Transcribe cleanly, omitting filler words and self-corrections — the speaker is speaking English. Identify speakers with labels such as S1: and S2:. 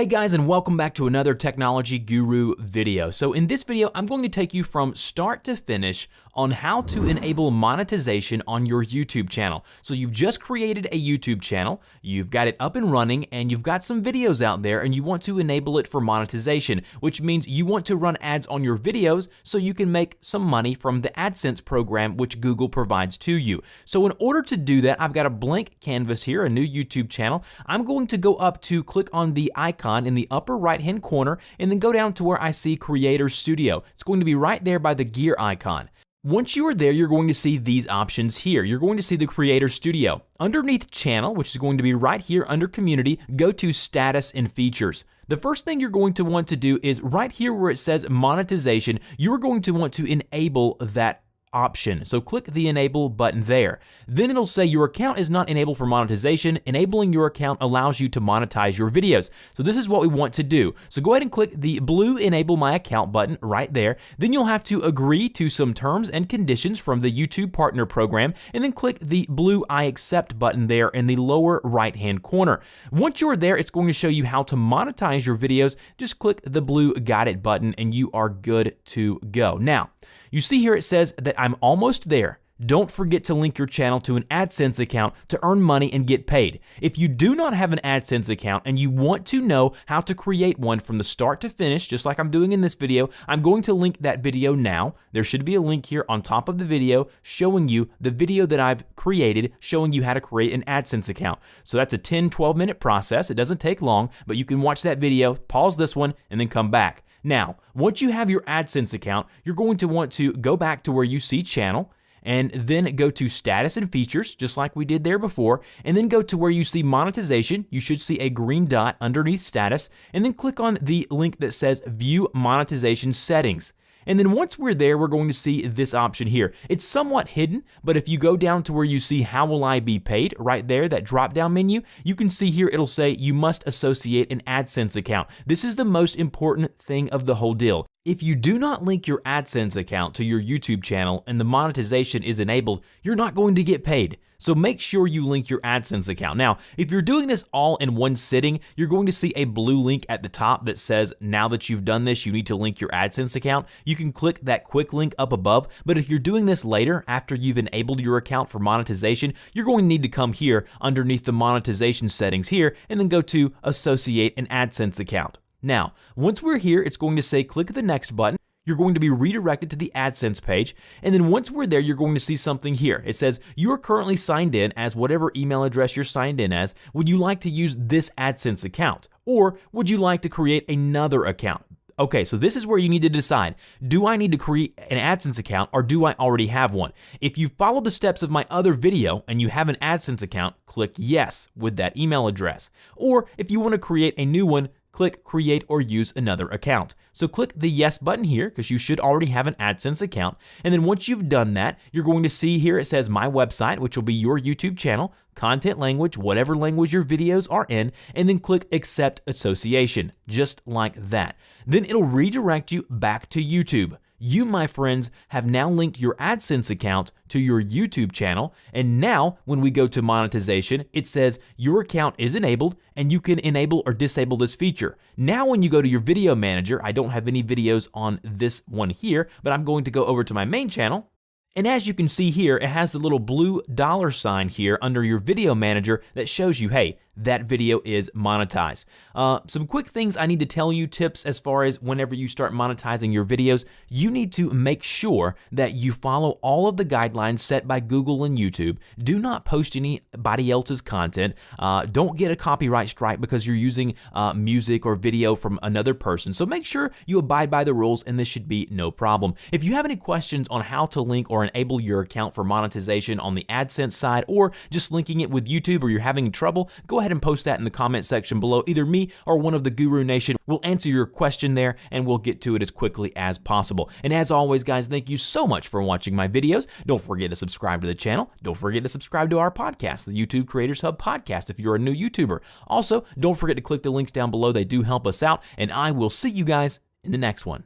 S1: Hey guys, and welcome back to another Technology Guru video. So in this video, I'm going to take you from start to finish on how to enable monetization on your YouTube channel. So you've just created a YouTube channel, you've got it up and running, and you've got some videos out there, and you want to enable it for monetization, which means you want to run ads on your videos so you can make some money from the AdSense program which Google provides to you. So in order to do that, I've got a blank canvas here, a new YouTube channel. I'm going to go up to click on the icon in the upper right hand corner and then go down to where I see Creator Studio. It's going to be right there by the gear icon. Once you are there, you're going to see these options here. You're going to see the Creator Studio. Underneath Channel, which is going to be right here under Community, go to Status and Features. The first thing you're going to want to do is right here where it says Monetization, you're going to want to enable that option. So click the enable button there. Then it'll say your account is not enabled for monetization. Enabling your account allows you to monetize your videos. So this is what we want to do. So go ahead and click the blue enable my account button right there. Then you'll have to agree to some terms and conditions from the YouTube partner program, and then click the blue I accept button there in the lower right hand corner. Once you're there, it's going to show you how to monetize your videos. Just click the blue got it button and you are good to go. Now, you see here it says that I'm almost there. Don't forget to link your channel to an AdSense account to earn money and get paid. If you do not have an AdSense account and you want to know how to create one from the start to finish, just like I'm doing in this video, I'm going to link that video now. There should be a link here on top of the video showing you the video that I've created, showing you how to create an AdSense account. So that's a 10-12 minute process. It doesn't take long, but you can watch that video, pause this one, and then come back. Now, once you have your AdSense account, you're going to want to go back to where you see channel and then go to status and features, just like we did there before, and then go to where you see monetization. You should see a green dot underneath status, and then click on the link that says view monetization settings. And then once we're there, we're going to see this option here. It's somewhat hidden, but if you go down to where you see how will I be paid right there, that drop down menu, you can see here it'll say you must associate an AdSense account. This is the most important thing of the whole deal. If you do not link your AdSense account to your YouTube channel and the monetization is enabled, you're not going to get paid. So make sure you link your AdSense account. Now, if you're doing this all in one sitting, you're going to see a blue link at the top that says, now that you've done this, you need to link your AdSense account. You can click that quick link up above, but if you're doing this later, after you've enabled your account for monetization, you're going to need to come here underneath the monetization settings here, and then go to associate an AdSense account. Now, once we're here, it's going to say click the next button. You're going to be redirected to the AdSense page, and then once we're there, you're going to see something here. It says, you are currently signed in as whatever email address you're signed in as. Would you like to use this AdSense account? Or would you like to create another account? Okay, so this is where you need to decide, do I need to create an AdSense account or do I already have one? If you follow the steps of my other video and you have an AdSense account, click yes with that email address. Or if you want to create a new one, click create or use another account. So click the yes button here because you should already have an AdSense account. And then once you've done that, you're going to see here it says my website, which will be your YouTube channel, content language, whatever language your videos are in, and then click accept association, just like that. Then it'll redirect you back to YouTube. You, my friends, have now linked your AdSense account to your YouTube channel, and now when we go to monetization, it says your account is enabled and you can enable or disable this feature. Now when you go to your video manager, I don't have any videos on this one here, but I'm going to go over to my main channel. And as you can see here, it has the little blue $ here under your video manager that shows you, hey, that video is monetized. Some quick things I need to tell you, tips as far as whenever you start monetizing your videos, you need to make sure that you follow all of the guidelines set by Google and YouTube. Do not post anybody else's content. Don't get a copyright strike because you're using music or video from another person. So make sure you abide by the rules and this should be no problem. If you have any questions on how to link or enable your account for monetization on the AdSense side or just linking it with YouTube or you're having trouble, go ahead and post that in the comment section below. Either me or one of the Guru Nation will answer your question there and we'll get to it as quickly as possible. And as always, guys, thank you so much for watching my videos. Don't forget to subscribe to the channel. Don't forget to subscribe to our podcast, the YouTube Creators Hub podcast, if you're a new YouTuber. Also, don't forget to click the links down below. They do help us out, and I will see you guys in the next one.